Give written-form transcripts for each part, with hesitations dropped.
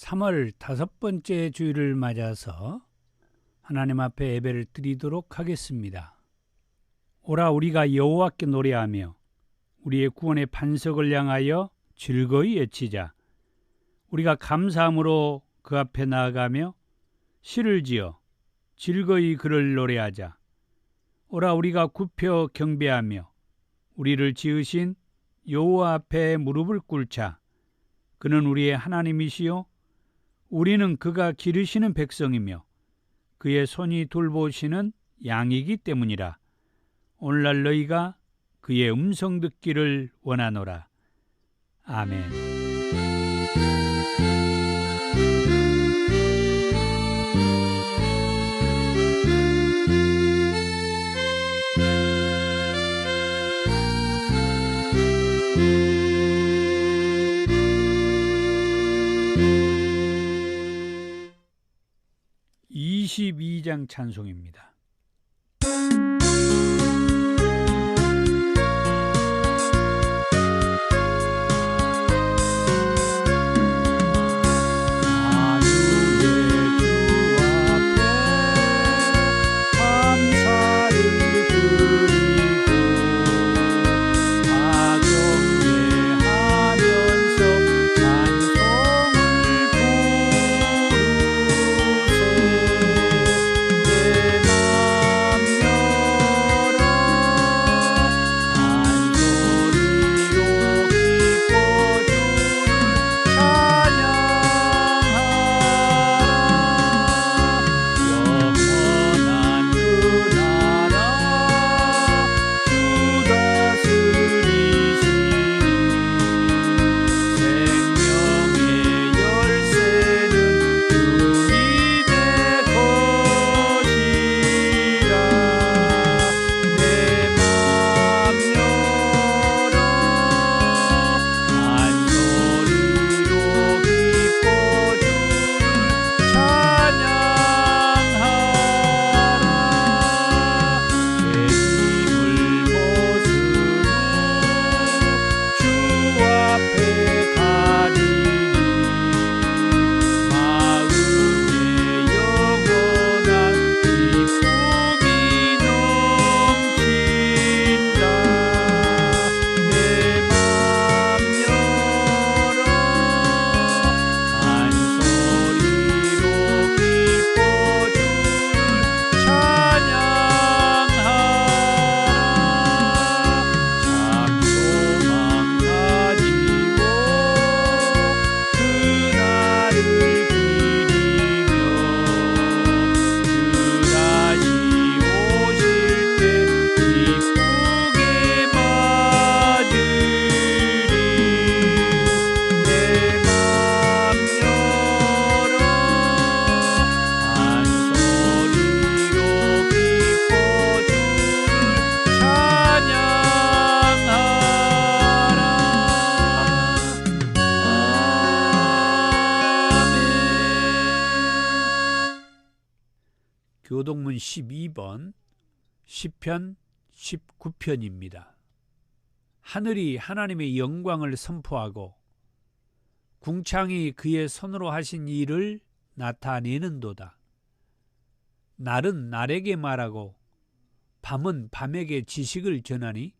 3월 5번째 주일을 맞아서 하나님 앞에 예배를 드리도록 하겠습니다. 오라 우리가 여호와께 노래하며 우리의 구원의 반석을 향하여 즐거이 외치자. 우리가 감사함으로 그 앞에 나아가며 시를 지어 즐거이 그를 노래하자. 오라 우리가 굽혀 경배하며 우리를 지으신 여호와 앞에 무릎을 꿇자. 그는 우리의 하나님이시요 우리는 그가 기르시는 백성이며 그의 손이 돌보시는 양이기 때문이라. 오늘날 너희가 그의 음성 듣기를 원하노라. 아멘. (22장) 찬송입니다. 교동문 12번 시편 19편입니다. 하늘이 하나님의 영광을 선포하고 궁창이 그의 손으로 하신 일을 나타내는도다. 날은 날에게 말하고 밤은 밤에게 지식을 전하니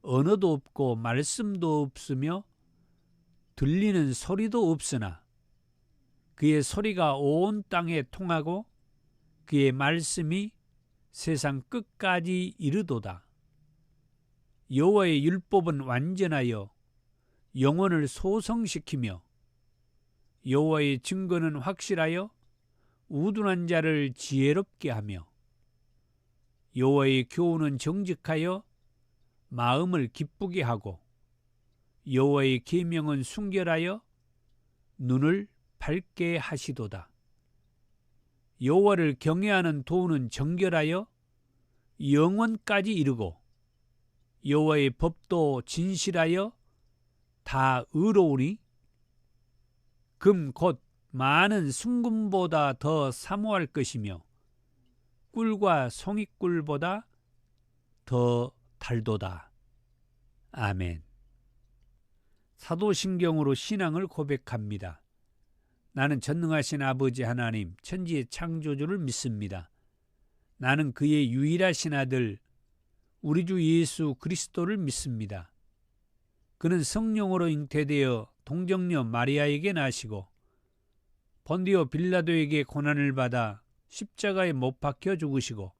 언어도 없고 말씀도 없으며 들리는 소리도 없으나 그의 소리가 온 땅에 통하고 그의 말씀이 세상 끝까지 이르도다. 여호와의 율법은 완전하여 영혼을 소성시키며 여호와의 증거는 확실하여 우둔한 자를 지혜롭게 하며 여호와의 교훈은 정직하여 마음을 기쁘게 하고 여호와의 계명은 순결하여 눈을 밝게 하시도다. 여호와를 경외하는 도는 정결하여 영원까지 이르고 여호와의 법도 진실하여 다 의로우니 금 곧 많은 순금보다 더 사모할 것이며 꿀과 송이꿀보다 더 달도다. 아멘. 사도신경으로 신앙을 고백합니다. 나는 전능하신 아버지 하나님, 천지의 창조주를 믿습니다. 나는 그의 유일하신 아들, 우리 주 예수 그리스도를 믿습니다. 그는 성령으로 잉태되어 동정녀 마리아에게 나시고 본디오 빌라도에게 고난을 받아 십자가에 못 박혀 죽으시고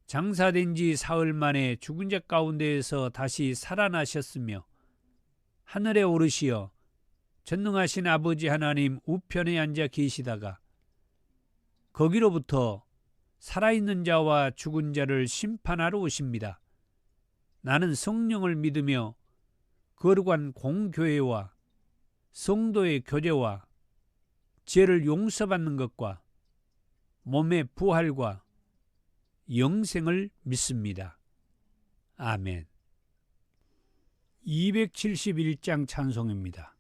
장사된 지 사흘 만에 죽은 자 가운데에서 다시 살아나셨으며 하늘에 오르시어 전능하신 아버지 하나님 우편에 앉아 계시다가 거기로부터 살아있는 자와 죽은 자를 심판하러 오십니다. 나는 성령을 믿으며 거룩한 공교회와 성도의 교제와 죄를 용서받는 것과 몸의 부활과 영생을 믿습니다. 아멘. 271장 찬송입니다.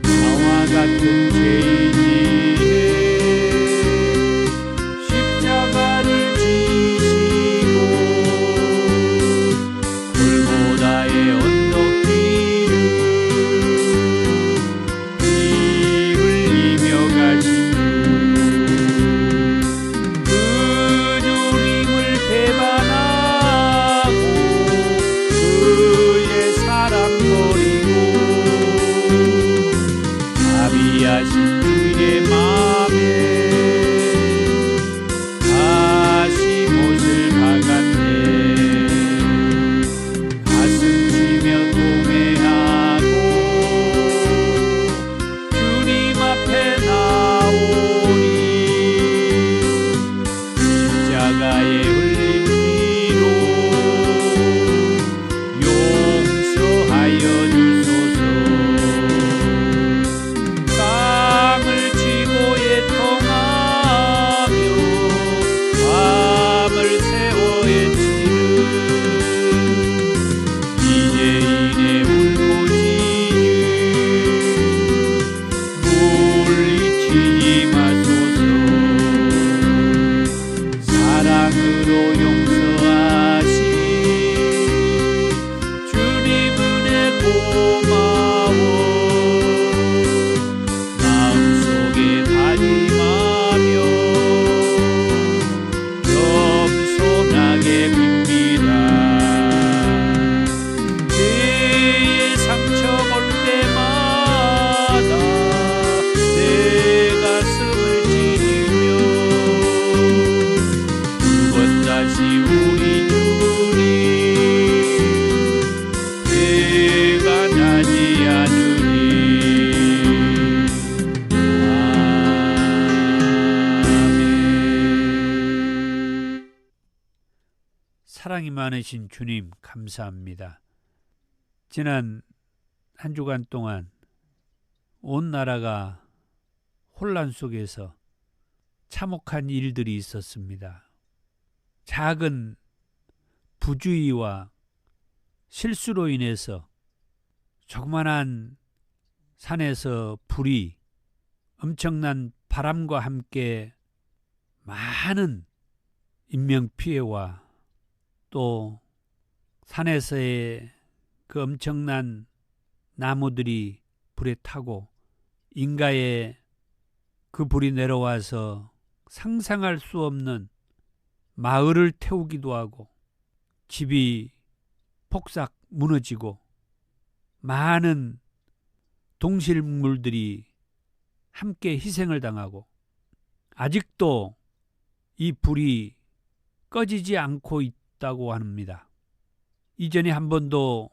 나와 같은 죄인이 십자가를 지시고 골고다의 언덕길을 피 흘리며 가신 그 주님을 배반하고 그의 사랑 버리고 자비하신 주의 맘에 다시 못을 박았네. 가슴 치며 동행하고 주님 앞에 나오니 십자가의 흘린 피로 용서하여 주소서. 땅을 치고 애통하며 밤을 새워 애치는 이제인의 울부짖음 물리치지 마소서. 사랑으로 용서하신 주님 은혜 고마워. 마음속에 다짐하며 겸손하게 빕니다. 죄의 상처 볼 때마다 내 가슴을 찢으며 두 번 다시 우리 주님 배반하지 않으리. 아멘. 사랑이 많으신 주님 감사합니다. 지난 한 주간 동안 온 나라가 혼란 속에서 참혹한 일들이 있었습니다. 작은 부주의와 실수로 인해서 조그만한 산에서 불이 엄청난 바람과 함께 많은 인명피해와 또 산에서의 그 엄청난 나무들이 불에 타고 인가에 그 불이 내려와서 상상할 수 없는 마을을 태우기도 하고 집이 폭삭 무너지고 많은 동식물들이 함께 희생을 당하고 아직도 이 불이 꺼지지 않고 있다고 합니다. 이전에 한 번도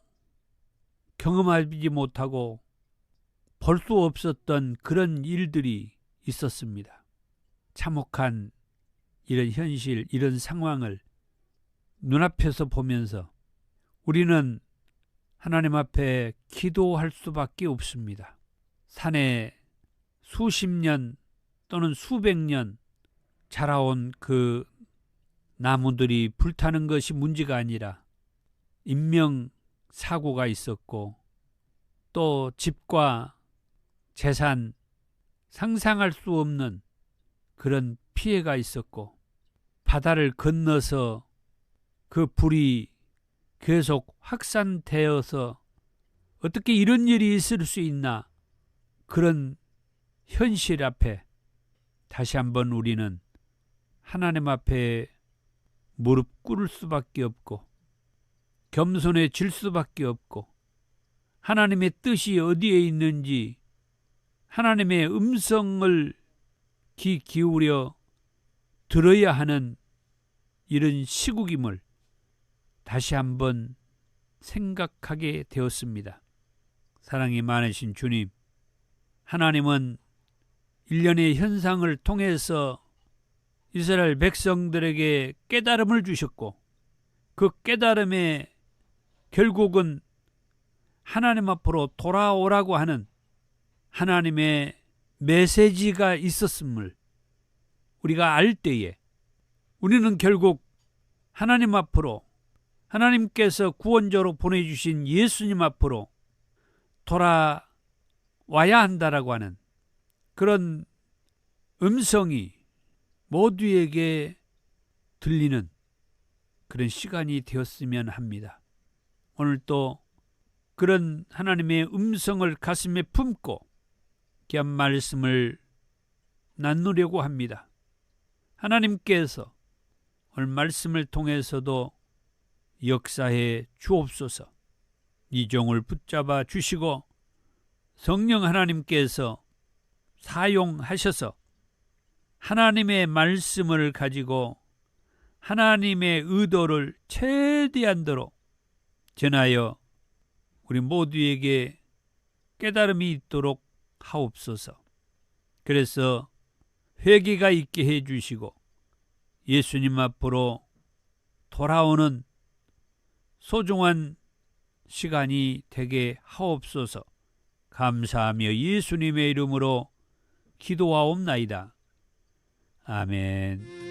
경험하지 못하고 볼 수 없었던 그런 일들이 있었습니다. 참혹한 이런 현실, 이런 상황을 눈앞에서 보면서 우리는 하나님 앞에 기도할 수밖에 없습니다. 산에 수십 년 또는 수백 년 자라온 그 나무들이 불타는 것이 문제가 아니라 인명사고가 있었고 또 집과 재산 상상할 수 없는 그런 피해가 있었고 바다를 건너서 그 불이 계속 확산되어서 어떻게 이런 일이 있을 수 있나, 그런 현실 앞에 다시 한번 우리는 하나님 앞에 무릎 꿇을 수밖에 없고 겸손해질 수밖에 없고, 하나님의 뜻이 어디에 있는지 하나님의 음성을 귀 기울여 들어야 하는 이런 시국임을 다시 한번 생각하게 되었습니다. 사랑이 많으신 주님, 하나님은 일련의 현상을 통해서 이스라엘 백성들에게 깨달음을 주셨고, 그 깨달음에 결국은 하나님 앞으로 돌아오라고 하는 하나님의 메시지가 있었음을 우리가 알 때에 우리는 결국 하나님 앞으로, 하나님께서 구원자로 보내주신 예수님 앞으로 돌아와야 한다라고 하는 그런 음성이 모두에게 들리는 그런 시간이 되었으면 합니다. 오늘 또 그런 하나님의 음성을 가슴에 품고 귀한 말씀을 나누려고 합니다. 하나님께서 오늘 말씀을 통해서도 역사해 주옵소서. 이 종을 붙잡아 주시고 성령 하나님께서 사용하셔서 하나님의 말씀을 가지고 하나님의 의도를 최대한도로 전하여 우리 모두에게 깨달음이 있도록 하옵소서. 그래서 회개가 있게 해주시고 예수님 앞으로 돌아오는 소중한 시간이 되게 하옵소서. 감사하며 예수님의 이름으로 기도하옵나이다. 아멘.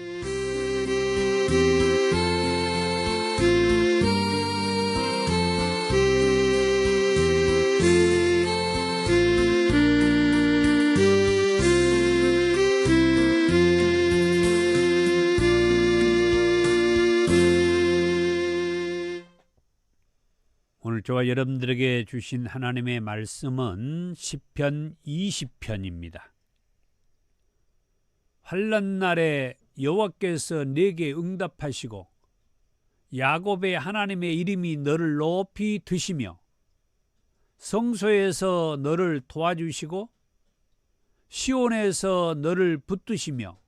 오늘 저와 여러분들에게 주신 하나님의 말씀은 시편 20편입니다. 환난 날에 여호와께서 내게 응답하시고 야곱의 하나님의 이름이 너를 높이 드시며 성소에서 너를 도와주시고 시온에서 너를 붙드시며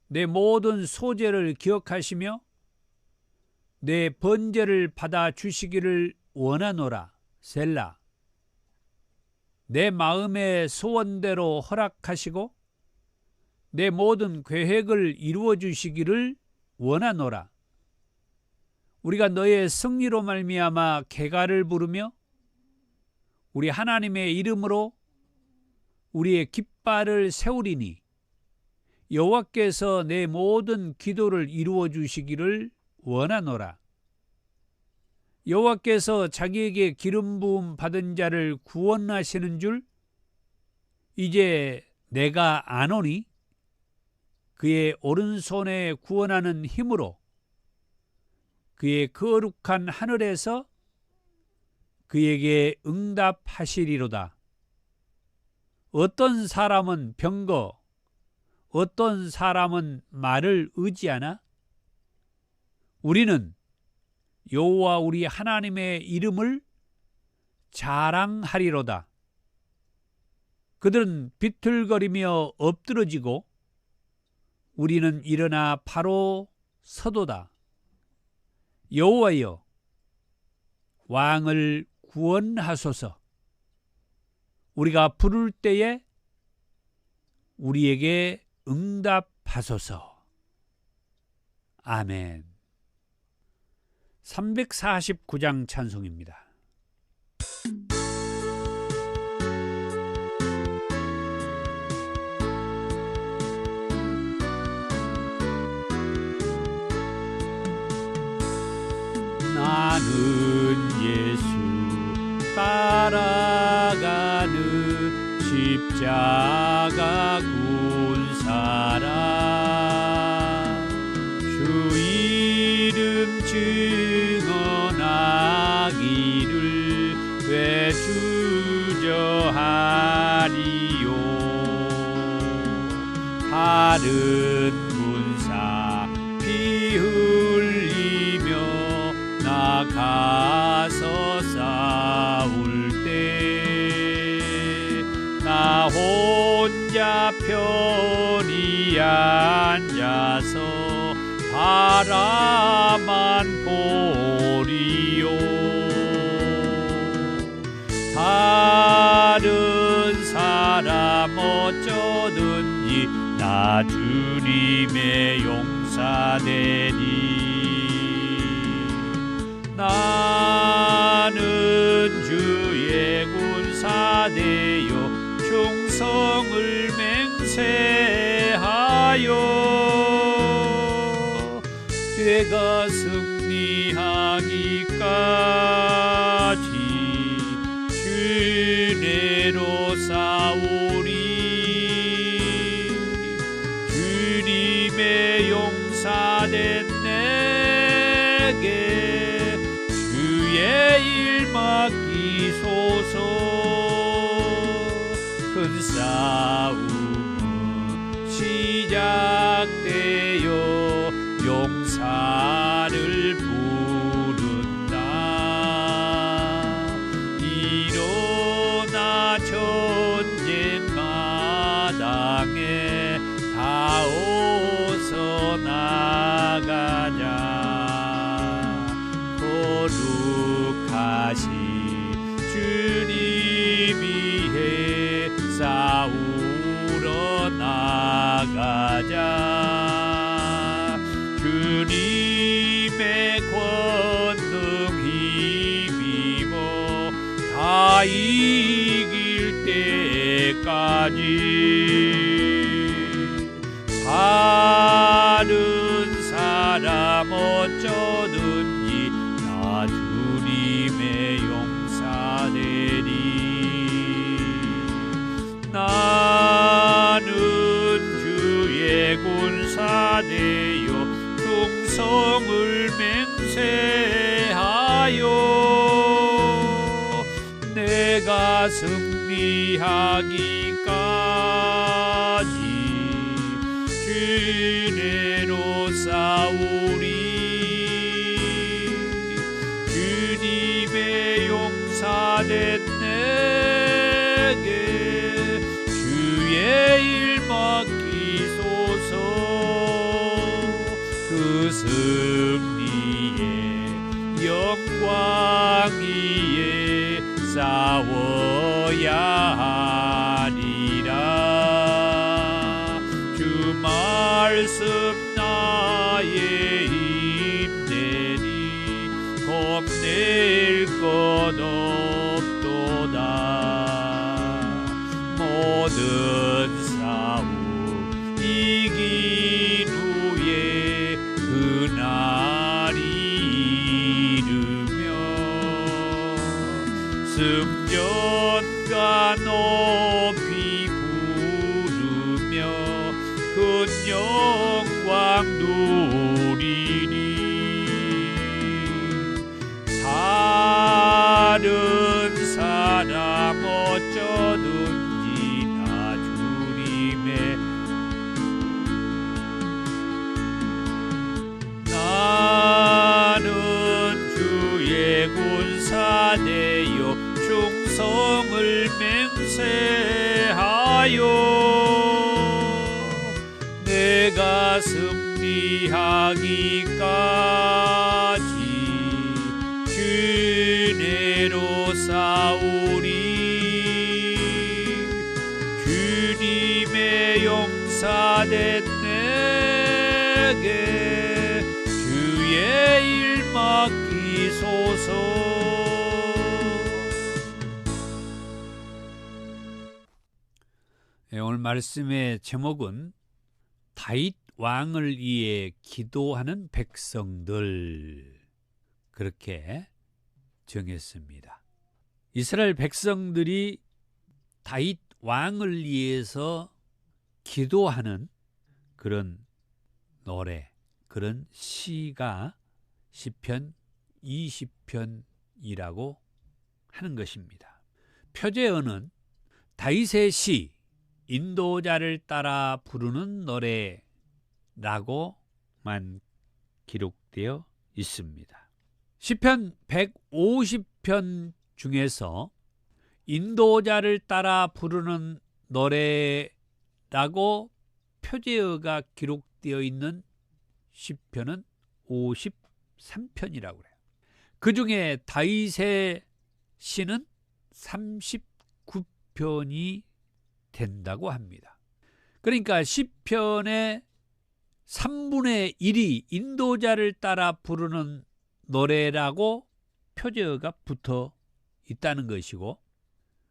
내 모든 소재를 기억하시며 내 번제를 받아 주시기를 원하노라. 셀라. 내 마음의 소원대로 허락하시고 내 모든 계획을 이루어 주시기를 원하노라. 우리가 너의 승리로 말미암아 개가를 부르며 우리 하나님의 이름으로 우리의 깃발을 세우리니 여호와께서 내 모든 기도를 이루어 주시기를 원하노라. 여호와께서 자기에게 기름 부음 받은 자를 구원하시는 줄 이제 내가 아노니 그의 오른손에 구원하는 힘으로 그의 거룩한 하늘에서 그에게 응답하시리로다. 어떤 사람은 병거, 어떤 사람은 말을 의지하나 우리는 여호와 우리 하나님의 이름을 자랑하리로다. 그들은 비틀거리며 엎드러지고 우리는 일어나 바로 서도다. 여호와여, 왕을 구원하소서. 우리가 부를 때에 우리에게 응답하소서. 아멘. 349장 찬송입니다. 나는 예수 따라가는 십자가 군 사람 다른 군사 피 흘리며 나가서 싸울 때 나 혼자 편히 앉아서 바라만 보리요. 다른 사람 어쩌든지 나 주님의 용사되리. 나는 주의 군사되어 충성을 맹세하여 죄가 승리하기까지 주내로 싸우리. 주님의 용사된 내게 주의 일 맡기소서. 큰 싸움은 시작되어 용사를 부른다. 일어나 전쟁 마당에 다 어서 나가자. 거룩하신 주님 위해 싸우러 나가자. 주님의 권능 힘입어 다 이길 때까지. 다른 사람 어쩌든지 나 주님의 용사되리. 나는 주의 군사되어 충성을 맹세하여 내가 승리하기까지 주내로 싸우리. 주님의 용사된 내게 주의 일 맡기소서. 그 승리의 영광 위에 싸워야 하리라. 주 말씀 나의 힘내리. 겁낼 것 없도다. 모든 싸움 이긴 후에 그날이 이르며 승전가 높이 부르며 큰 영광 누리니. 다른 사람 어쩌든지 나 주님의 나는 주의 군사되어 충성을 맹세하여 내가 승리하기까지 주내로 싸우리. 주님의 용사된 내게 주의 일 맡기소서. 오늘 말씀의 제목은 다윗 왕을 위해 기도하는 백성들, 그렇게 정했습니다. 이스라엘 백성들이 다윗 왕을 위해서 기도하는 그런 노래, 그런 시가 시편 20편이라고 하는 것입니다. 표제어는 다윗의 시, 인도자를 따라 부르는 노래라고만 기록되어 있습니다. 시편 150편 중에서 인도자를 따라 부르는 노래라고 표제어가 기록되어 있는 시편은 53편이라고 해요. 그 중에 다윗의 시는 39편이 된다고 합니다. 그러니까 시편의 3분의 1이 인도자를 따라 부르는 노래라고 표제어가 붙어 있다는 것이고,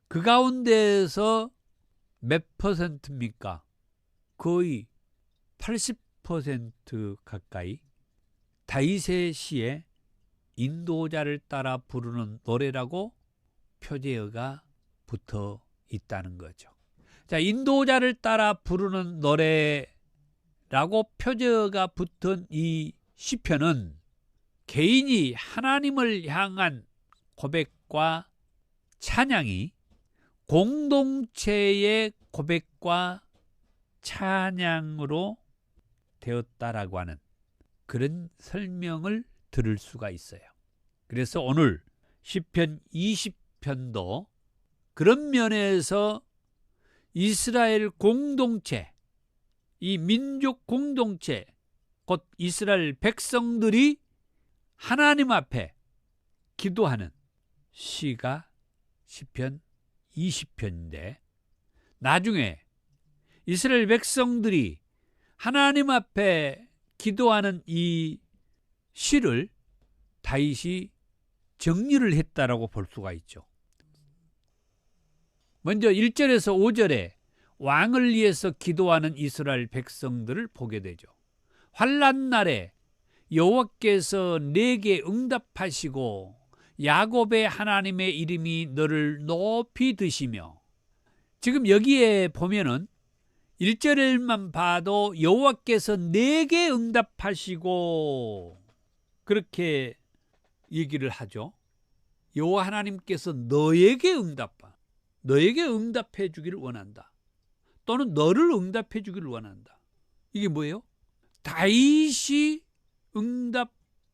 그 가운데에서 몇 퍼센트입니까? 거의 80% 가까이 다윗의 시에 인도자를 따라 부르는 노래라고 표제어가 붙어 있다는 거죠. 자, 인도자를 따라 부르는 노래라고 표제어가 붙은 이 시편은 개인이 하나님을 향한 고백과 찬양이 공동체의 고백과 찬양으로 되었다라고 하는 그런 설명을 들을 수가 있어요. 그래서 오늘 시편 20편도 그런 면에서 이스라엘 공동체, 이 민족 공동체, 곧 이스라엘 백성들이 하나님 앞에 기도하는 시가 시편 20편인데, 나중에 이스라엘 백성들이 하나님 앞에 기도하는 이 시를 다윗이 정리를 했다라고 볼 수가 있죠. 먼저 1절에서 5절에 왕을 위해서 기도하는 이스라엘 백성들을 보게 되죠. 환난 날에 여호와께서 내게 응답하시고 야곱의 하나님의 이름이 너를 높이 드시며, 지금 여기에 보면은 1절만 봐도 여호와께서 내게 응답하시고 그렇게 얘기를 하죠. 여호와 하나님께서 너에게 응답해 주기를 원한다. 또는 너를 응답해 주기를 원한다. 이게 뭐예요? 다윗이 응답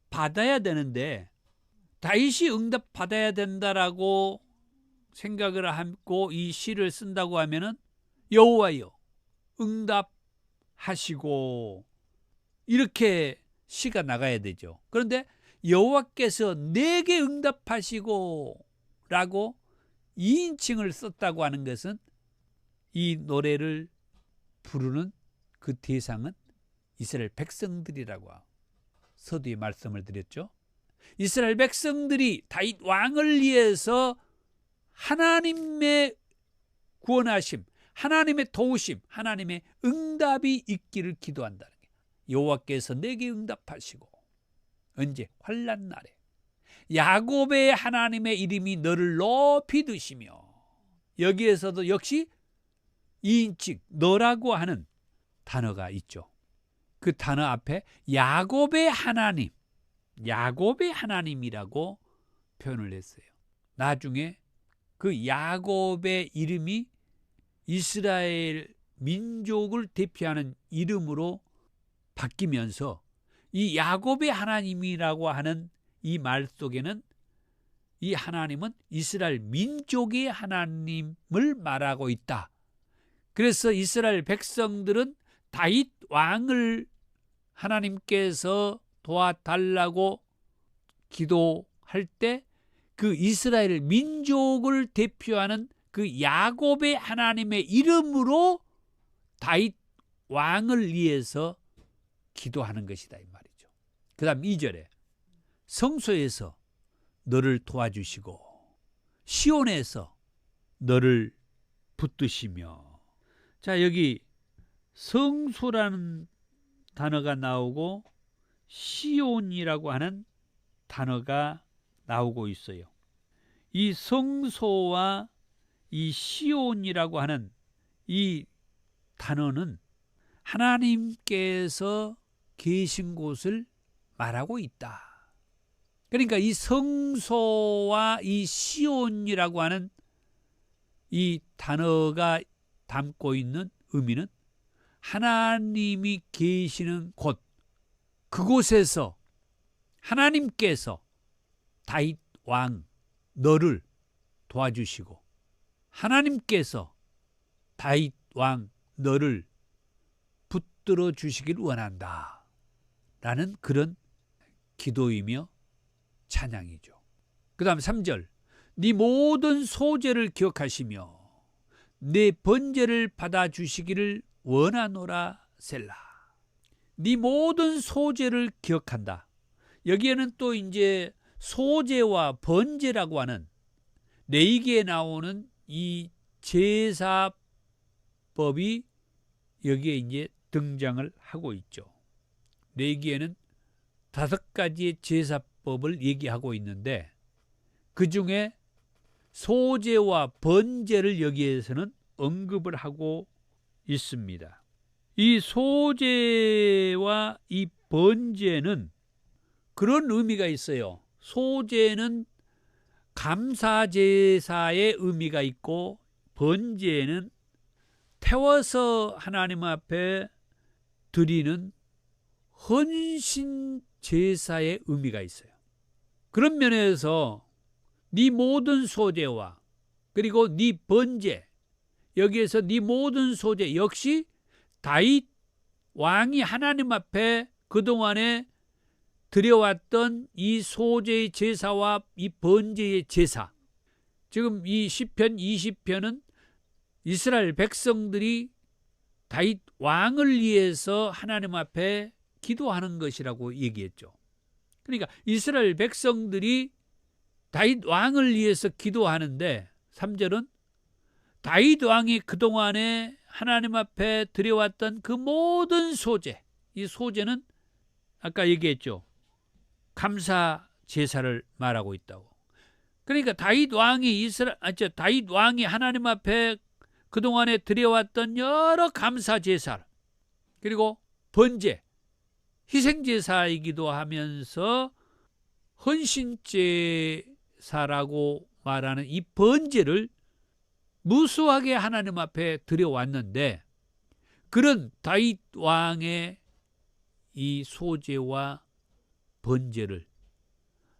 받아야 되는데, 다윗이 응답 받아야 된다라고 생각을 하고 이 시를 쓴다고 하면은 여호와여 응답하시고 이렇게 시가 나가야 되죠. 그런데 여호와께서 내게 응답하시고 라고 2인칭을 썼다고 하는 것은 이 노래를 부르는 그 대상은 이스라엘 백성들이라고 서두에 말씀을 드렸죠. 이스라엘 백성들이 다윗 왕을 위해서 하나님의 구원하심, 하나님의 도우심, 하나님의 응답이 있기를 기도한다는 게, 여호와께서 내게 응답하시고 언제? 환난 날에 야곱의 하나님의 이름이 너를 높이 드시며, 여기에서도 역시 2인칭 너라고 하는 단어가 있죠. 그 단어 앞에 야곱의 하나님, 야곱의 하나님이라고 표현을 했어요. 나중에 그 야곱의 이름이 이스라엘 민족을 대표하는 이름으로 바뀌면서 이 야곱의 하나님이라고 하는 이 말 속에는 이 하나님은 이스라엘 민족의 하나님을 말하고 있다. 그래서 이스라엘 백성들은 다윗 왕을 하나님께서 도와달라고 기도할 때 그 이스라엘 민족을 대표하는 그 야곱의 하나님의 이름으로 다윗 왕을 위해서 기도하는 것이다 이 말이죠. 그 다음 2절에 성소에서 너를 도와주시고 시온에서 너를 붙드시며. 자, 여기 성소라는 단어가 나오고 시온이라고 하는 단어가 나오고 있어요. 이 성소와 이 시온이라고 하는 이 단어는 하나님께서 계신 곳을 말하고 있다. 그러니까 이 성소와 이 시온이라고 하는 이 단어가 담고 있는 의미는 하나님이 계시는 곳, 그곳에서 하나님께서 다윗 왕 너를 도와주시고 하나님께서 다윗 왕 너를 붙들어 주시길 원한다 라는 그런 기도이며 찬양이죠. 그 다음 3절, 네 모든 소재를 기억하시며 내 번제를 받아주시기를 원하노라 셀라. 네 모든 소재를 기억한다. 여기에는 또 이제 소재와 번제라고 하는 레위기에 나오는 이 제사법이 여기에 이제 등장을 하고 있죠. 레위기에는 5가지의 제사법을 얘기하고 있는데 그 중에 소제와 번제를 여기에서는 언급을 하고 있습니다. 이 소제와 이 번제는 그런 의미가 있어요. 소제는 감사제사의 의미가 있고 번제는 태워서 하나님 앞에 드리는 헌신제사의 의미가 있어요. 그런 면에서 네 모든 소제와 그리고 네 번제, 여기에서 네 모든 소제 역시 다윗 왕이 하나님 앞에 그동안에 드려왔던 이 소제의 제사와 이 번제의 제사, 지금 이 시편 20편은 이스라엘 백성들이 다윗 왕을 위해서 하나님 앞에 기도하는 것이라고 얘기했죠. 그러니까 이스라엘 백성들이 다윗 왕을 위해서 기도하는데 3절은 다윗 왕이 그동안에 하나님 앞에 드려왔던 그 모든 소제, 이 소제는 아까 얘기했죠. 감사 제사를 말하고 있다고. 그러니까 다윗 왕이 하나님 앞에 그동안에 드려왔던 여러 감사 제사 그리고 번제, 희생 제사이기도 하면서 헌신제사라고 말하는 이 번제를 무수하게 하나님 앞에 드려왔는데 그런 다윗 왕의 이 소제와 번제를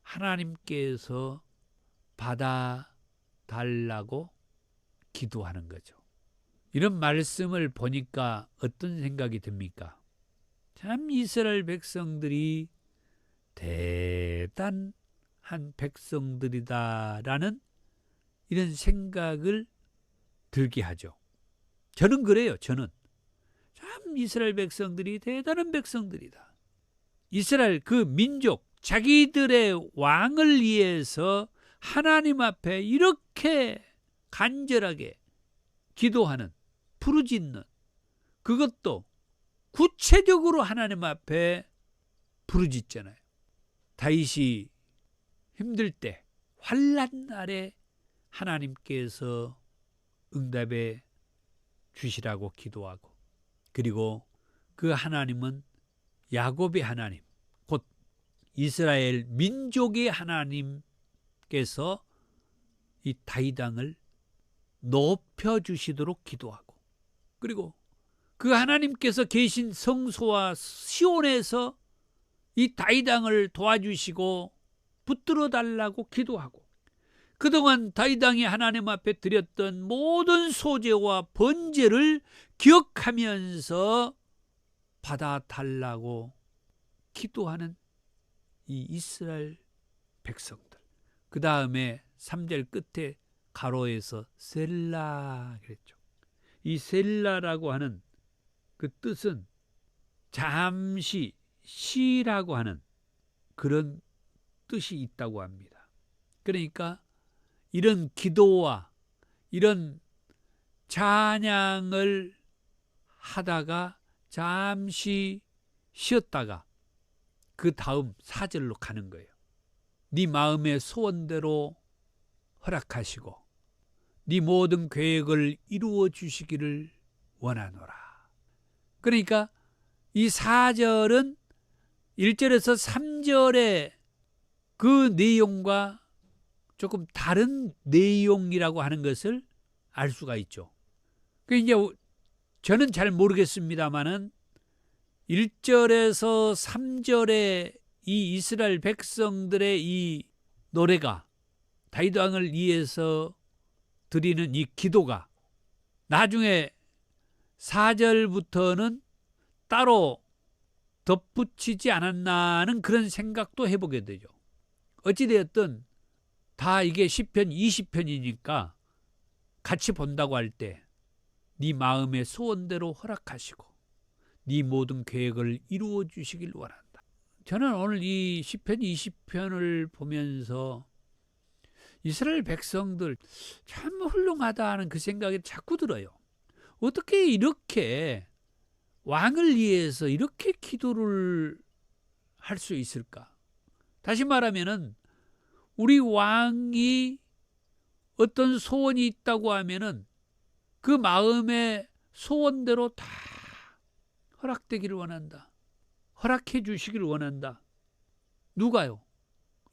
하나님께서 받아달라고 기도하는 거죠. 이런 말씀을 보니까 어떤 생각이 듭니까? 참 이스라엘 백성들이 대단한 백성들이다라는 이런 생각을 들게 하죠. 저는 그래요. 저는 참 이스라엘 백성들이 대단한 백성들이다. 이스라엘 그 민족, 자기들의 왕을 위해서 하나님 앞에 이렇게 간절하게 기도하는, 부르짖는, 그것도 구체적으로 하나님 앞에 부르짖잖아요. 다윗이 힘들 때, 환난 날에 하나님께서 응답해 주시라고 기도하고, 그리고 그 하나님은 야곱의 하나님, 곧 이스라엘 민족의 하나님께서 이 다윗 왕을 높여주시도록 기도하고, 그리고 그 하나님께서 계신 성소와 시온에서 이 다윗 왕을 도와주시고 붙들어 달라고 기도하고, 그동안 다윗 왕이 하나님 앞에 드렸던 모든 소제와 번제를 기억하면서 받아달라고 기도하는 이 이스라엘 백성들. 그 다음에 3절 끝에 가로에서 셀라 그랬죠. 이 셀라라고 하는 그 뜻은 잠시 쉬라고 하는 그런 뜻이 있다고 합니다. 그러니까 이런 기도와 이런 찬양을 하다가 잠시 쉬었다가 그 다음 4절로 가는 거예요. 네 마음의 소원대로 허락하시고 네 모든 계획을 이루어 주시기를 원하노라. 그러니까 이 4절은 1절에서 3절의 그 내용과 조금 다른 내용이라고 하는 것을 알 수가 있죠. 그 이제 저는 잘 모르겠습니다만은 1절에서 3절에 이 이스라엘 백성들의 이 노래가, 다윗 왕을 위해서 드리는 이 기도가 나중에 4절부터는 따로 덧붙이지 않았나 하는 그런 생각도 해보게 되죠. 어찌되었든 다 이게 시편 20편이니까 같이 본다고 할 때 네 마음의 소원대로 허락하시고 네 모든 계획을 이루어 주시길 원한다. 저는 오늘 이 시편 20편을 보면서 이스라엘 백성들 참 훌륭하다 하는 그 생각이 자꾸 들어요. 어떻게 이렇게 왕을 위해서 이렇게 기도를 할 수 있을까? 다시 말하면은 우리 왕이 어떤 소원이 있다고 하면은 그 마음의 소원대로 다 허락되기를 원한다. 허락해 주시기를 원한다. 누가요?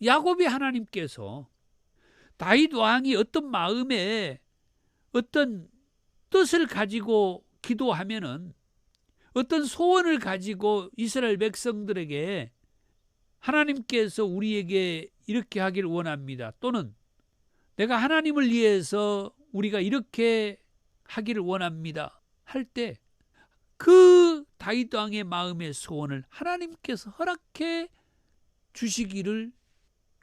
야곱의 하나님께서 다윗 왕이 어떤 마음에 어떤 뜻을 가지고 기도하면은, 어떤 소원을 가지고 이스라엘 백성들에게 하나님께서 우리에게 이렇게 하기를 원합니다. 또는 내가 하나님을 위해서 우리가 이렇게 하기를 원합니다 할 때 그 다윗 왕의 마음의 소원을 하나님께서 허락해 주시기를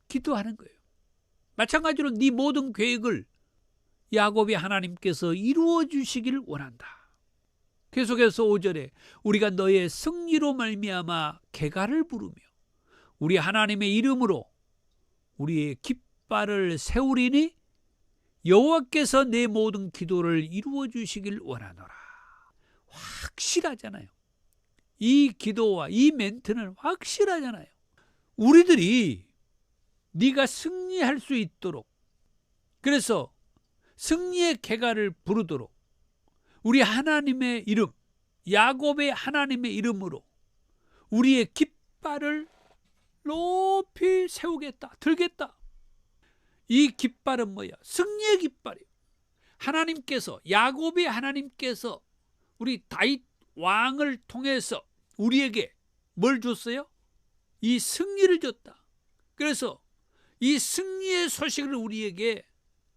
기도하는 거예요. 마찬가지로 네 모든 계획을 야곱의 하나님께서 이루어 주시기를 원한다. 계속해서 5절에 우리가 너의 승리로 말미암아 개가를 부르며 우리 하나님의 이름으로 우리의 깃발을 세우리니 여호와께서 내 모든 기도를 이루어 주시길 원하노라. 확실하잖아요. 이 기도와 이 멘트는 확실하잖아요. 우리들이 네가 승리할 수 있도록, 그래서 승리의 개가를 부르도록 우리 하나님의 이름, 야곱의 하나님의 이름으로 우리의 깃발을 높이 세우겠다, 들겠다. 이 깃발은 뭐야? 승리의 깃발이에요. 하나님께서, 야곱의 하나님께서 우리 다윗 왕을 통해서 우리에게 뭘 줬어요? 이 승리를 줬다. 그래서 이 승리의 소식을 우리에게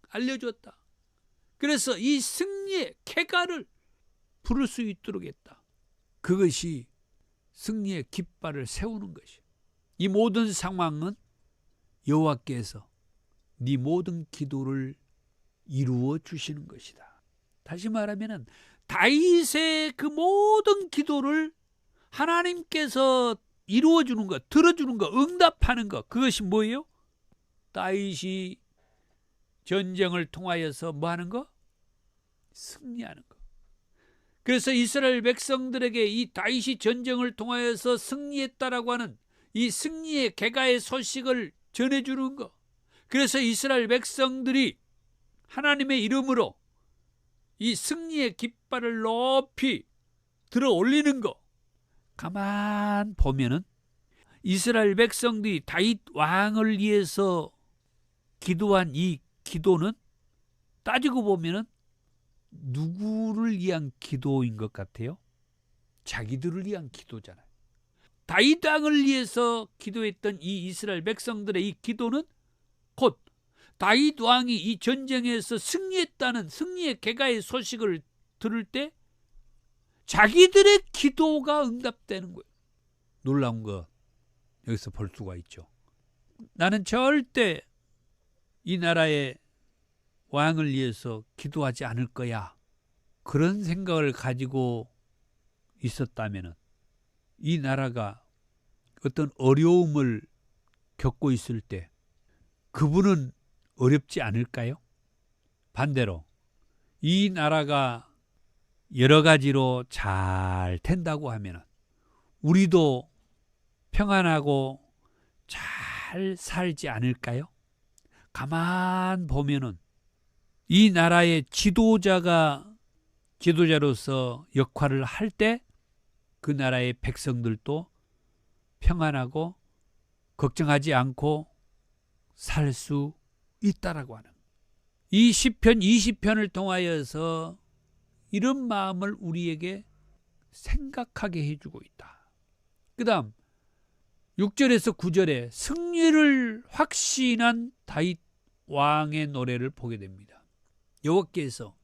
알려줬다. 그래서 이 승리의 쾌가를 부를 수 있도록 했다. 그것이 승리의 깃발을 세우는 것이에요. 이 모든 상황은 여호와께서 네 모든 기도를 이루어 주시는 것이다. 다시 말하면 다윗의 그 모든 기도를 하나님께서 이루어 주는 것, 들어주는 것, 응답하는 것, 그것이 뭐예요? 다윗이 전쟁을 통하여서 뭐 하는 거? 승리하는 거. 그래서 이스라엘 백성들에게 이 다윗이 전쟁을 통하여서 승리했다라고 하는 이 승리의 개가의 소식을 전해주는 거. 그래서 이스라엘 백성들이 하나님의 이름으로 이 승리의 깃발을 높이 들어 올리는 거. 가만 보면은 이스라엘 백성들이 다윗 왕을 위해서 기도한 이 기도는 따지고 보면은 누구를 위한 기도인 것 같아요? 자기들을 위한 기도잖아요. 다윗 왕을 위해서 기도했던 이 이스라엘 백성들의 이 기도는 곧 다윗 왕이 이 전쟁에서 승리했다는 승리의 개가의 소식을 들을 때 자기들의 기도가 응답되는 거예요. 놀라운 거 여기서 볼 수가 있죠. 나는 절대 이 나라의 왕을 위해서 기도하지 않을 거야. 그런 생각을 가지고 있었다면 이 나라가 어떤 어려움을 겪고 있을 때 그분은 어렵지 않을까요? 반대로 이 나라가 여러 가지로 잘 된다고 하면 우리도 평안하고 잘 살지 않을까요? 가만 보면은 이 나라의 지도자로서 역할을 할 때 그 나라의 백성들도 평안하고 걱정하지 않고 살 수 있다라고 하는 이 시편 20편을 통하여서 이런 마음을 우리에게 생각하게 해주고 있다. 그 다음 6절에서 9절에 승리를 확신한 다윗 왕의 노래를 보게 됩니다. 여호와께서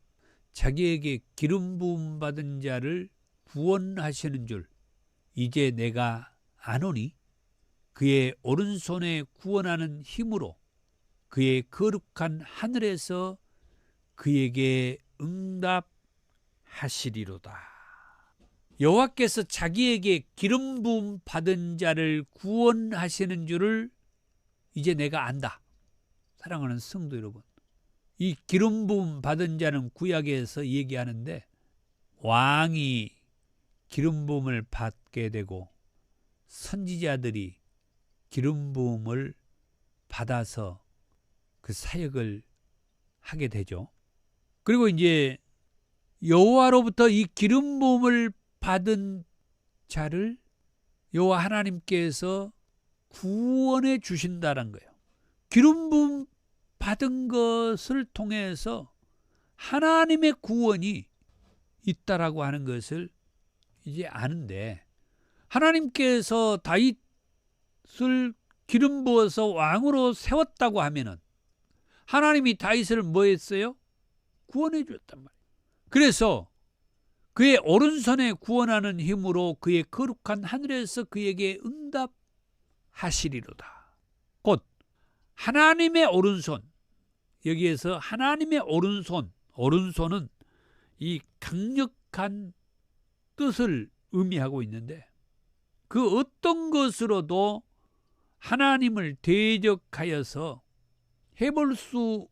자기에게 기름 부음 받은 자를 구원하시는 줄 이제 내가 아노니 그의 오른손에 구원하는 힘으로 그의 거룩한 하늘에서 그에게 응답하시리로다. 여호와께서 자기에게 기름 부음 받은 자를 구원하시는 줄을 이제 내가 안다. 사랑하는 성도 여러분, 이 기름 부음 받은 자는 구약에서 얘기하는데 왕이 기름 부음을 받게 되고 선지자들이 기름 부음을 받아서 그 사역을 하게 되죠. 그리고 이제 여호와로부터 이 기름 부음을 받은 자를 여호와 하나님께서 구원해 주신다는 거예요. 기름 부음 받은 것을 통해서 하나님의 구원이 있다라고 하는 것을 이제 아는데, 하나님께서 다윗을 기름 부어서 왕으로 세웠다고 하면은 하나님이 다윗을 뭐 했어요? 구원해 주었단 말이에요. 그래서 그의 오른손에 구원하는 힘으로 그의 거룩한 하늘에서 그에게 응답하시리로다. 곧 하나님의 오른손, 여기에서 하나님의 오른손은 이 강력한 뜻을 의미하고 있는데, 그 어떤 것으로도 하나님을 대적하여서 해볼 수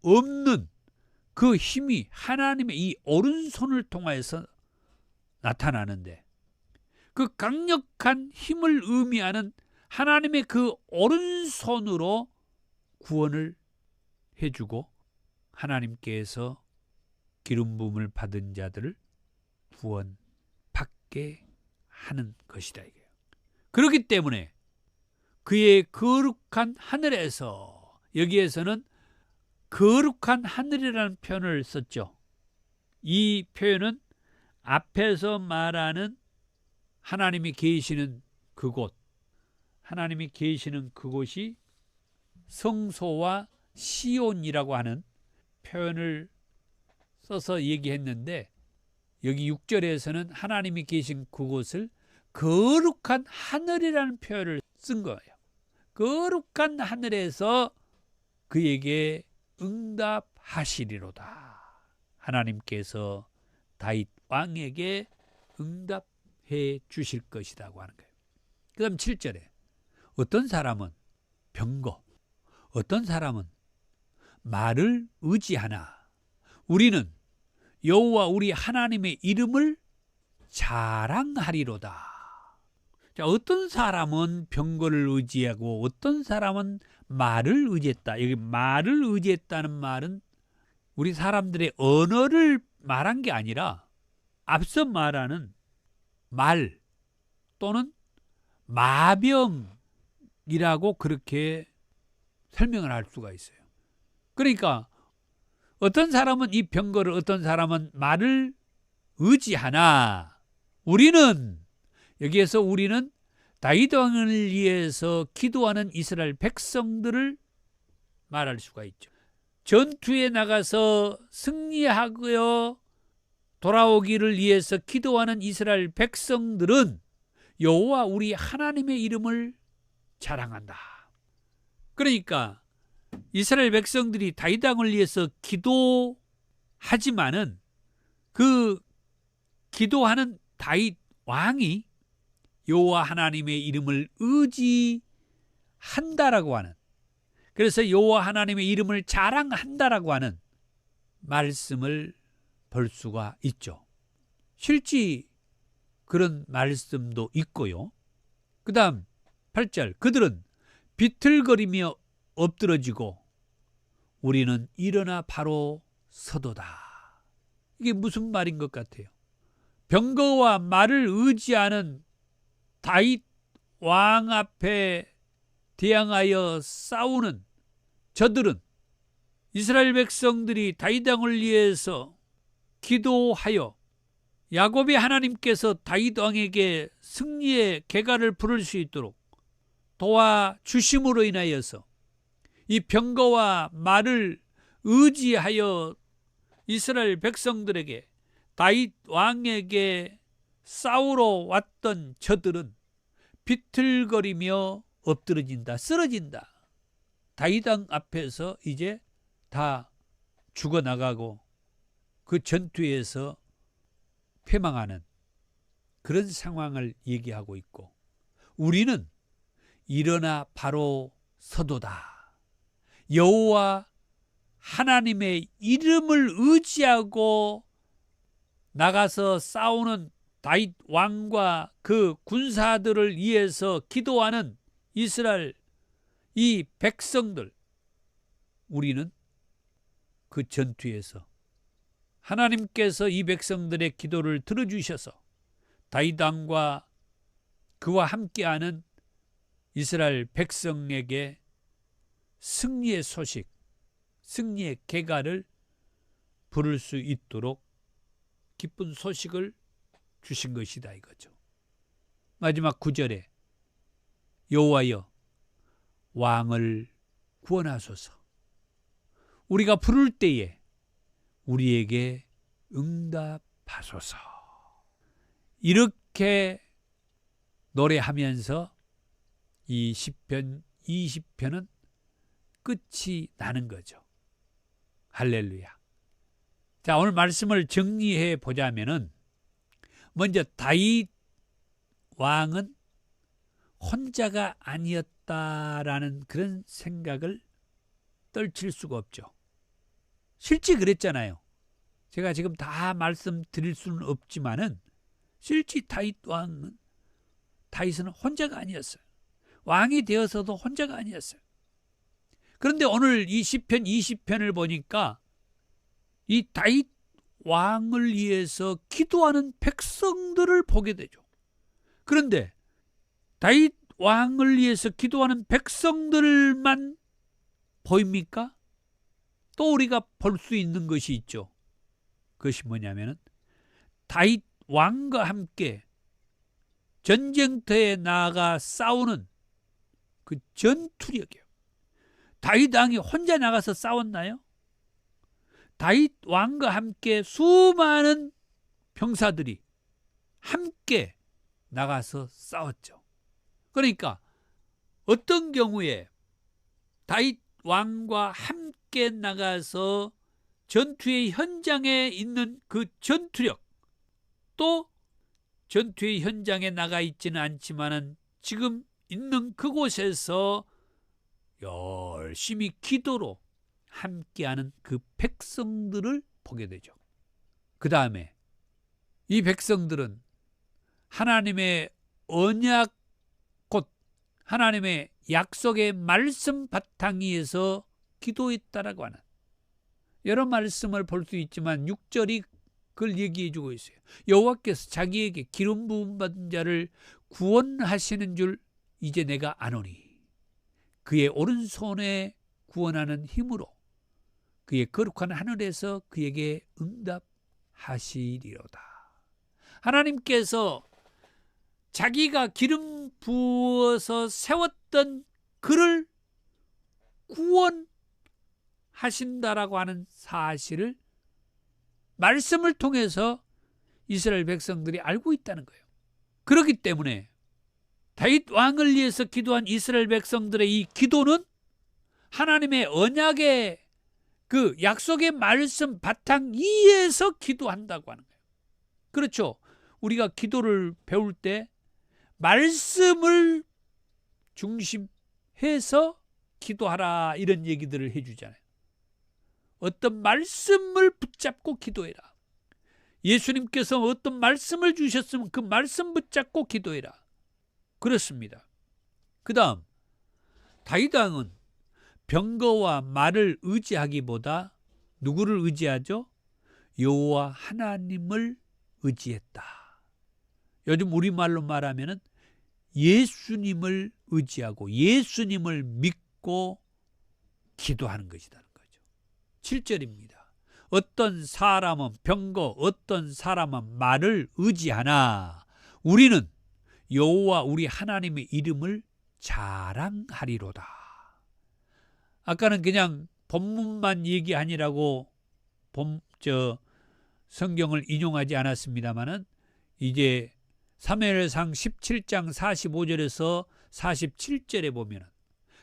없는 그 힘이 하나님의 이 오른손을 통하여서 나타나는데, 그 강력한 힘을 의미하는 하나님의 그 오른손으로 구원을 해주고 하나님께서 기름 부음을 받은 자들을 구원받게 하는 것이다 이게요. 그렇기 때문에 그의 거룩한 하늘에서, 여기에서는 거룩한 하늘이라는 표현을 썼죠. 이 표현은 앞에서 말하는 하나님이 계시는 그곳, 하나님이 계시는 그곳이 성소와 시온이라고 하는 표현을 써서 얘기했는데, 여기 6절에서는 하나님이 계신 그곳을 거룩한 하늘이라는 표현을 쓴 거예요. 거룩한 하늘에서 그에게 응답하시리로다. 하나님께서 다윗 왕에게 응답해 주실 것이라고 하는 거예요. 그 다음 7절에 어떤 사람은 병거, 어떤 사람은 말을 의지하나 우리는 여호와 우리 하나님의 이름을 자랑하리로다. 자, 어떤 사람은 병거를 의지하고 어떤 사람은 말을 의지했다. 여기 말을 의지했다는 말은 우리 사람들의 언어를 말한 게 아니라 앞서 말하는 말 또는 마병이라고 그렇게 설명을 할 수가 있어요. 그러니까 어떤 사람은 이 병거를, 어떤 사람은 말을 의지하나 우리는, 여기에서 우리는 다윗 왕을 위해서 기도하는 이스라엘 백성들을 말할 수가 있죠. 전투에 나가서 승리하여 돌아오기를 위해서 기도하는 이스라엘 백성들은 여호와 우리 하나님의 이름을 자랑한다. 그러니까 이스라엘 백성들이 다윗 왕을 위해서 기도하지만은 그 기도하는 다윗 왕이 여호와 하나님의 이름을 의지한다라고 하는, 그래서 여호와 하나님의 이름을 자랑한다라고 하는 말씀을 볼 수가 있죠. 실제 그런 말씀도 있고요. 그 다음 8절, 그들은 비틀거리며 엎드러지고 우리는 일어나 바로 서도다. 이게 무슨 말인 것 같아요? 병거와 말을 의지하는 다윗 왕 앞에 대항하여 싸우는 저들은, 이스라엘 백성들이 다윗 왕을 위해서 기도하여 야곱의 하나님께서 다윗 왕에게 승리의 계가를 부를 수 있도록 도와주심으로 인하여서 이 병거와 말을 의지하여 이스라엘 백성들에게 다윗 왕에게 싸우러 왔던 저들은 비틀거리며 엎드러진다, 쓰러진다. 다윗 왕 앞에서 이제 다 죽어나가고 그 전투에서 패망하는 그런 상황을 얘기하고 있고, 우리는 일어나 바로 서도다. 여호와 하나님의 이름을 의지하고 나가서 싸우는 다윗 왕과 그 군사들을 위해서 기도하는 이스라엘 이 백성들, 우리는 그 전투에서 하나님께서 이 백성들의 기도를 들어주셔서 다윗 왕과 그와 함께하는 이스라엘 백성에게 승리의 소식, 승리의 계가를 부를 수 있도록 기쁜 소식을 주신 것이다 이거죠. 마지막 9절에 여호와여 왕을 구원하소서. 우리가 부를 때에 우리에게 응답하소서. 이렇게 노래하면서 이 시편 20편은 끝이 나는 거죠. 할렐루야. 자, 오늘 말씀을 정리해 보자면은, 먼저 다윗 왕은 혼자가 아니었다라는 그런 생각을 떨칠 수가 없죠. 실제 그랬잖아요. 제가 지금 다 말씀드릴 수는 없지만은 실제 다윗은 혼자가 아니었어요. 왕이 되어서도 혼자가 아니었어요. 그런데 오늘 이 시편 20편을 보니까 이 다윗 왕을 위해서 기도하는 백성들을 보게 되죠. 그런데 다윗 왕을 위해서 기도하는 백성들만 보입니까? 또 우리가 볼 수 있는 것이 있죠. 그것이 뭐냐면은 다윗 왕과 함께 전쟁터에 나아가 싸우는 그 전투력이에요. 다윗 왕이 혼자 나가서 싸웠나요? 다윗 왕과 함께 수많은 병사들이 함께 나가서 싸웠죠. 그러니까 어떤 경우에 다윗 왕과 함께 나가서 전투의 현장에 있는 그 전투력, 또 전투의 현장에 나가 있지는 않지만은 지금 있는 그곳에서 열심히 기도로 함께하는 그 백성들을 보게 되죠. 그 다음에 이 백성들은 하나님의 언약, 곧 하나님의 약속의 말씀 바탕 위에서 기도했다라고 하는, 여러 말씀을 볼 수 있지만 6절이 그걸 얘기해 주고 있어요. 여호와께서 자기에게 기름 부음 받은 자를 구원하시는 줄 이제 내가 아노니 그의 오른손에 구원하는 힘으로 그의 거룩한 하늘에서 그에게 응답하시리로다. 하나님께서 자기가 기름 부어서 세웠던 그를 구원하신다라고 하는 사실을 말씀을 통해서 이스라엘 백성들이 알고 있다는 거예요. 그렇기 때문에 다윗 왕을 위해서 기도한 이스라엘 백성들의 이 기도는 하나님의 언약의 그 약속의 말씀 바탕 위에서 기도한다고 하는 거예요. 그렇죠. 우리가 기도를 배울 때 말씀을 중심해서 기도하라 이런 얘기들을 해주잖아요. 어떤 말씀을 붙잡고 기도해라. 예수님께서 어떤 말씀을 주셨으면 그 말씀 붙잡고 기도해라. 그렇습니다. 그 다음 다윗 왕은 병거와 말을 의지하기보다 누구를 의지하죠? 여호와 하나님을 의지했다. 요즘 우리말로 말하면 예수님을 의지하고 예수님을 믿고 기도하는 것이라는 거죠. 7절입니다. 어떤 사람은 병거, 어떤 사람은 말을 의지하나 우리는 여호와 우리 하나님의 이름을 자랑하리로다. 아까는 그냥 본문만 얘기하니라고 성경을 인용하지 않았습니다마는 이제 사무엘상 17장 45절에서 47절에 보면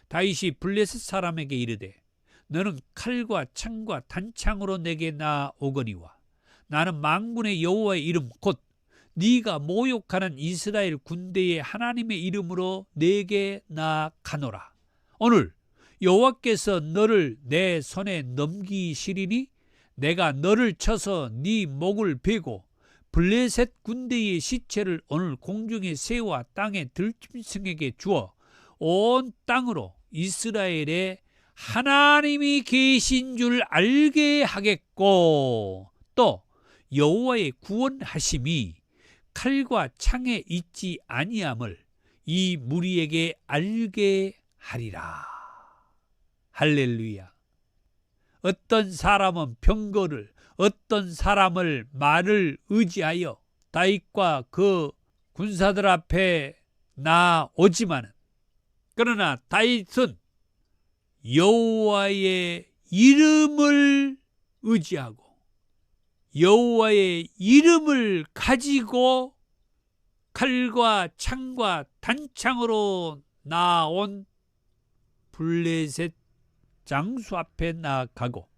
다윗이 블레셋 사람에게 이르되 너는 칼과 창과 단창으로 내게 나오거니와 나는 만군의 여호와의 이름 곧 네가 모욕하는 이스라엘 군대의 하나님의 이름으로 내게 나가노라. 오늘 여호와께서 너를 내 손에 넘기시리니 내가 너를 쳐서 네 목을 베고 블레셋 군대의 시체를 오늘 공중의 새와 땅의 들짐승에게 주어 온 땅으로 이스라엘에 하나님이 계신 줄 알게 하겠고 또 여호와의 구원하심이 칼과 창에 있지 아니함을 이 무리에게 알게 하리라. 할렐루야. 어떤 사람은 병거를, 어떤 사람을 말을 의지하여 다윗과 그 군사들 앞에 나오지만 그러나 다윗은 여호와의 이름을 의지하고 여호와의 이름을 가지고 칼과 창과 단창으로 나온 블레셋 장수 앞에 나아가고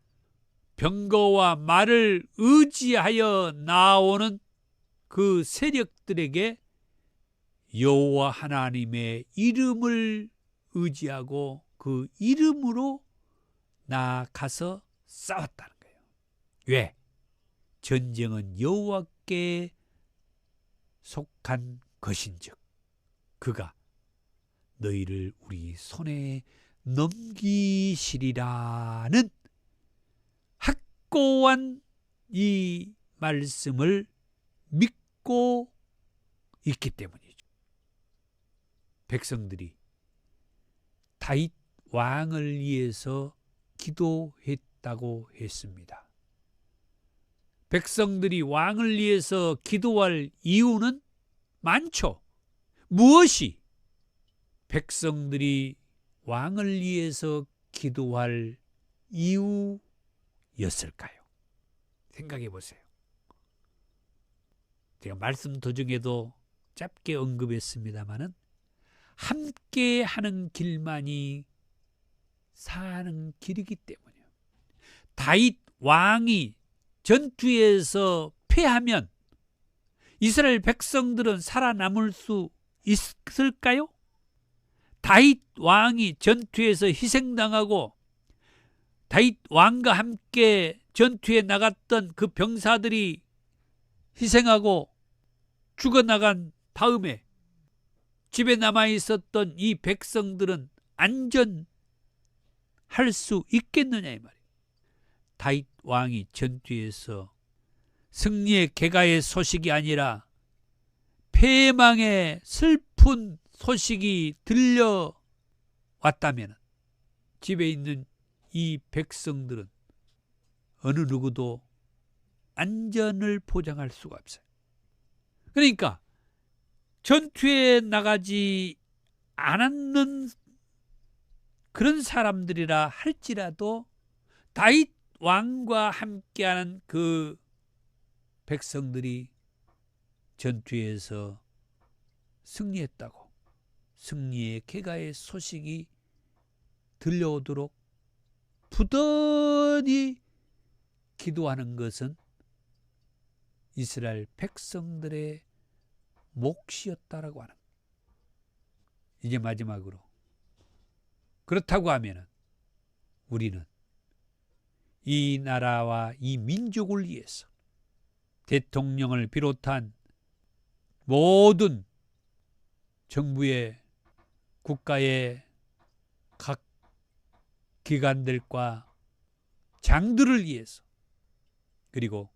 병거와 말을 의지하여 나오는 그 세력들에게 여호와 하나님의 이름을 의지하고 그 이름으로 나아가서 싸웠다는 거예요. 왜? 전쟁은 여호와께 속한 것인즉 그가 너희를 우리 손에 넘기시리라는 확고한 이 말씀을 믿고 있기 때문이죠. 백성들이 다윗 왕을 위해서 기도했다고 했습니다. 백성들이 왕을 위해서 기도할 이유는 많죠. 무엇이 백성들이 왕을 위해서 기도할 이유였을까요? 생각해 보세요. 제가 말씀 도중에도 짧게 언급했습니다마는 함께 하는 길만이 사는 길이기 때문이에요. 다윗 왕이 전투에서 패하면 이스라엘 백성들은 살아남을 수 있을까요? 다윗 왕이 전투에서 희생당하고 다윗 왕과 함께 전투에 나갔던 그 병사들이 희생하고 죽어나간 다음에 집에 남아있었던 이 백성들은 안전할 수 있겠느냐 이 말이에요. 다윗 왕이 전투에서 승리의 개가의 소식이 아니라 패망의 슬픈 소식이 들려왔다면 집에 있는 이 백성들은 어느 누구도 안전을 보장할 수가 없어요. 그러니까 전투에 나가지 않았는 그런 사람들이라 할지라도 다윗 왕과 함께하는 그 백성들이 전투에서 승리했다고 승리의 쾌가의 소식이 들려오도록 부단히 기도하는 것은 이스라엘 백성들의 몫이었다라고 하는 거예요. 이제 마지막으로 그렇다고 하면 우리는 이 나라와 이 민족을 위해서 대통령을 비롯한 모든 정부의 국가의 각 기관들과 장들을 위해서 그리고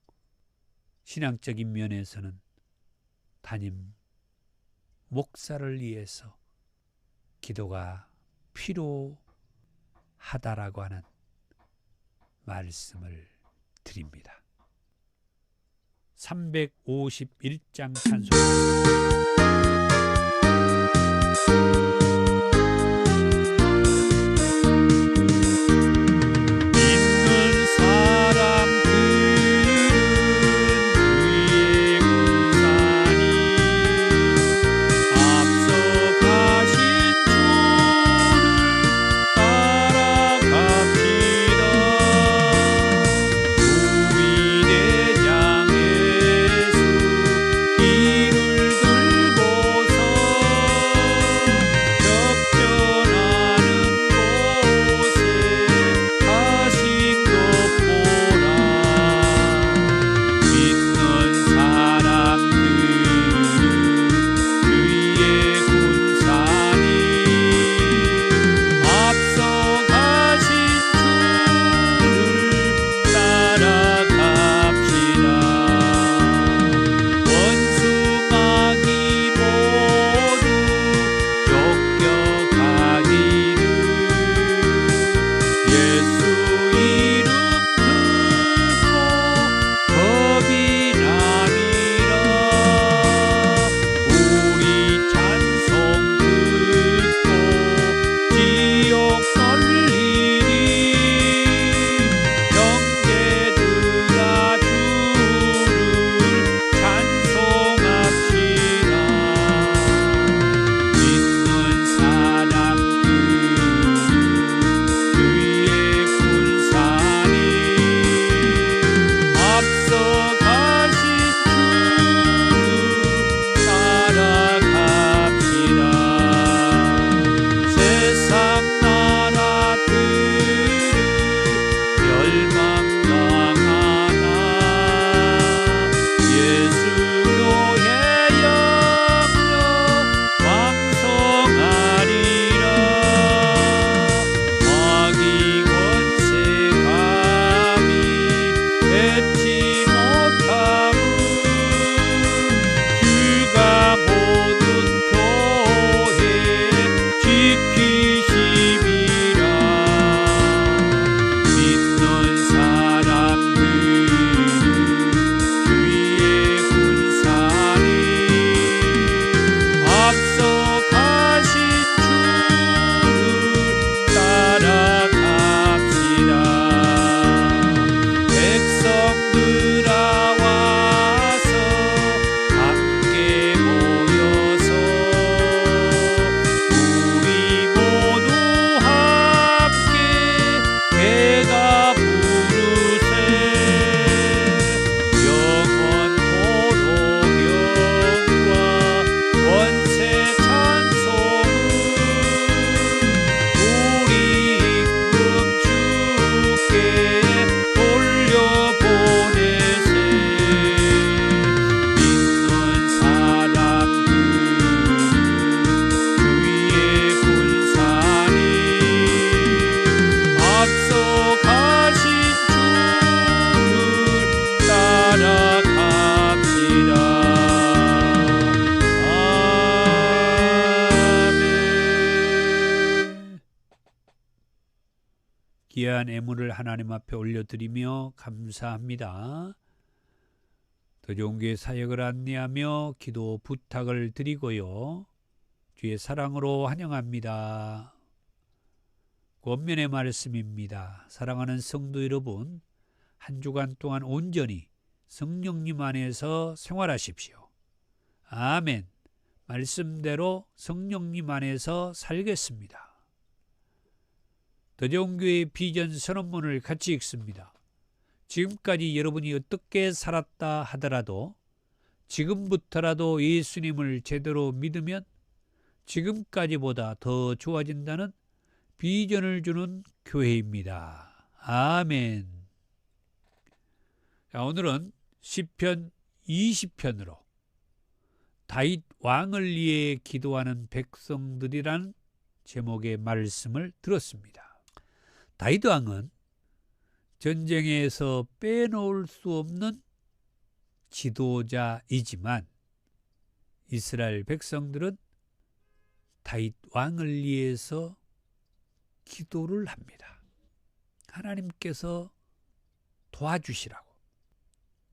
신앙적인 면에서는 담임 목사를 위해서 기도가 필요하다라고 하는 말씀을 드립니다. 351장 찬송입니다. 귀한 애물을 하나님 앞에 올려드리며 감사합니다. 더 좋은 교회 사역을 안내하며 기도 부탁을 드리고요. 주의 사랑으로 환영합니다. 권면의 말씀입니다. 사랑하는 성도 여러분, 한 주간 동안 온전히 성령님 안에서 생활하십시오. 아멘. 말씀대로 성령님 안에서 살겠습니다. 더 좋은 교회의 비전 선언문을 같이 읽습니다. 지금까지 여러분이 어떻게 살았다 하더라도 지금부터라도 예수님을 제대로 믿으면 지금까지보다 더 좋아진다는 비전을 주는 교회입니다. 아멘. 자, 오늘은 시편 20편으로 다윗 왕을 위해 기도하는 백성들이란 제목의 말씀을 들었습니다. 다윗 왕은 전쟁에서 빼놓을 수 없는 지도자이지만 이스라엘 백성들은 다윗 왕을 위해서 기도를 합니다. 하나님께서 도와주시라고.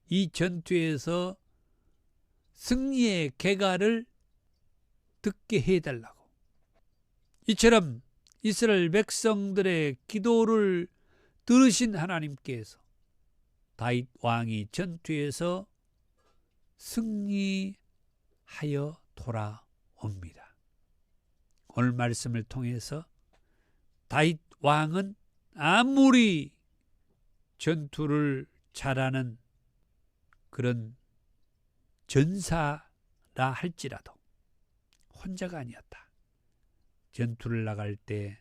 이 전투에서 승리의 계가를 듣게 해달라고. 이처럼 이스라엘 백성들의 기도를 들으신 하나님께서 다윗 왕이 전투에서 승리하여 돌아옵니다. 오늘 말씀을 통해서 다윗 왕은 아무리 전투를 잘하는 그런 전사라 할지라도 혼자가 아니었다. 전투를 나갈 때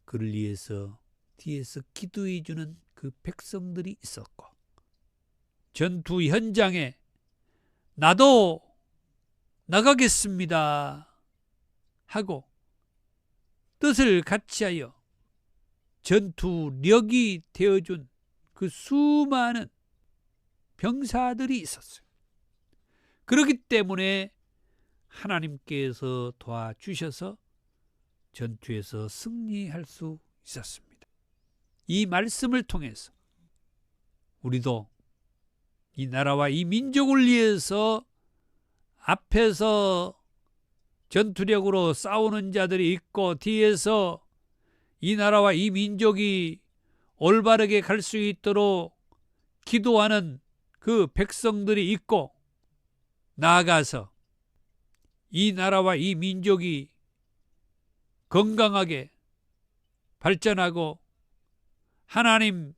그를 위해서 뒤에서 기도해 주는 그 백성들이 있었고, 전투 현장에 나도 나가겠습니다 하고 뜻을 같이하여 전투력이 되어준 그 수많은 병사들이 있었어요. 그렇기 때문에 하나님께서 도와주셔서 전투에서 승리할 수 있었습니다. 이 말씀을 통해서 우리도 이 나라와 이 민족을 위해서 앞에서 전투력으로 싸우는 자들이 있고 뒤에서 이 나라와 이 민족이 올바르게 갈 수 있도록 기도하는 그 백성들이 있고, 나아가서 이 나라와 이 민족이 건강하게 발전하고 하나님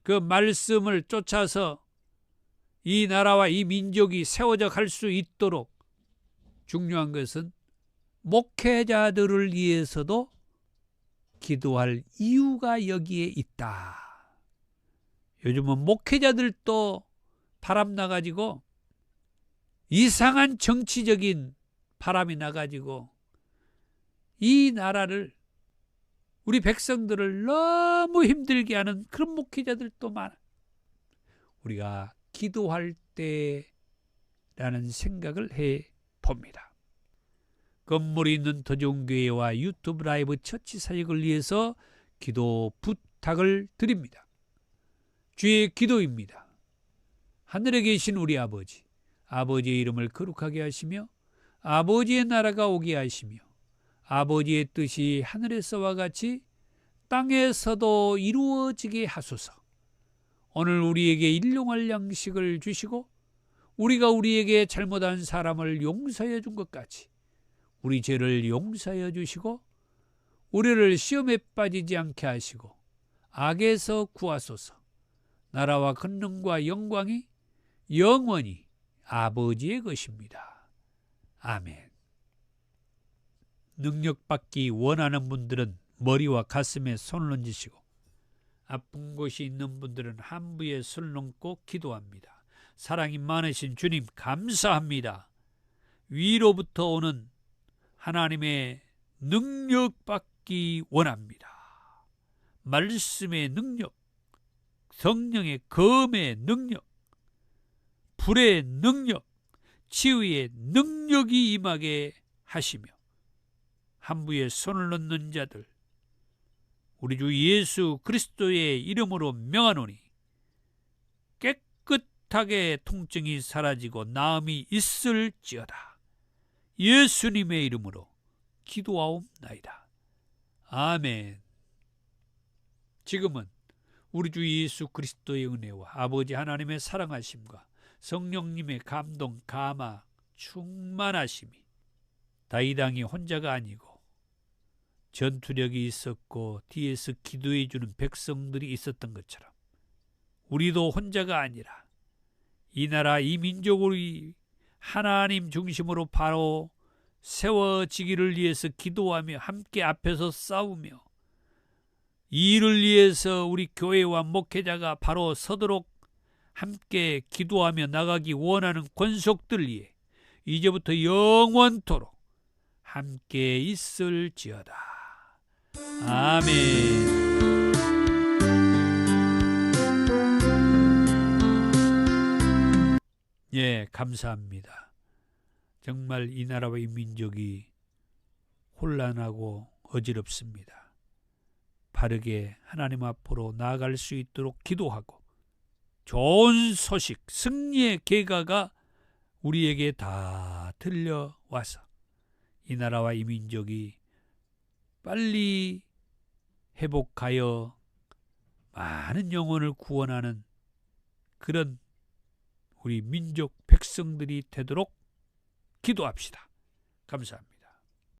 그 말씀을 쫓아서 이 나라와 이 민족이 세워져 갈 수 있도록 중요한 것은 목회자들을 위해서도 기도할 이유가 여기에 있다. 요즘은 목회자들도 바람 나가지고 이상한 정치적인 바람이 나가지고 이 나라를, 우리 백성들을 너무 힘들게 하는 그런 목회자들도 많아. 우리가 기도할 때라는 생각을 해봅니다. 건물이 있는 도전교회와 유튜브 라이브 처치 사역을 위해서 기도 부탁을 드립니다. 주의 기도입니다. 하늘에 계신 우리 아버지, 아버지의 이름을 거룩하게 하시며 아버지의 나라가 오게 하시며 아버지의 뜻이 하늘에서와 같이 땅에서도 이루어지게 하소서. 오늘 우리에게 일용할 양식을 주시고 우리가 우리에게 잘못한 사람을 용서해 준 것 같이 우리 죄를 용서해 주시고 우리를 시험에 빠지지 않게 하시고 악에서 구하소서. 나라와 권능과 영광이 영원히 아버지의 것입니다. 아멘. 능력받기 원하는 분들은 머리와 가슴에 손을 얹으시고 아픈 곳이 있는 분들은 한부에 손을 얹고 기도합니다. 사랑이 많으신 주님 감사합니다. 위로부터 오는 하나님의 능력받기 원합니다. 말씀의 능력, 성령의 검의 능력, 불의 능력, 치유의 능력이 임하게 하시며 한부에 손을 넣는 자들 우리 주 예수 그리스도의 이름으로 명하노니 깨끗하게 통증이 사라지고 나음이 있을지어다. 예수님의 이름으로 기도하옵나이다. 아멘. 지금은 우리 주 예수 그리스도의 은혜와 아버지 하나님의 사랑하심과 성령님의 감동, 감화, 충만하심이 다윗 왕이 혼자가 아니고 전투력이 있었고 뒤에서 기도해 주는 백성들이 있었던 것처럼 우리도 혼자가 아니라 이 나라 이 민족이 하나님 중심으로 바로 세워지기를 위해서 기도하며 함께 앞에서 싸우며 이 일을 위해서 우리 교회와 목회자가 바로 서도록 함께 기도하며 나가기 원하는 권속들 위해 이제부터 영원토록 함께 있을지어다. 아멘. 예, 감사합니다. 정말 이 나라와 이 민족이 혼란하고 어지럽습니다. 바르게 하나님 앞으로 나아갈 수 있도록 기도하고 좋은 소식, 승리의 계가가 우리에게 다 들려와서 이 나라와 이 민족이 빨리 회복하여 많은 영혼을 구원하는 그런 우리 민족 백성들이 되도록 기도합시다. 감사합니다.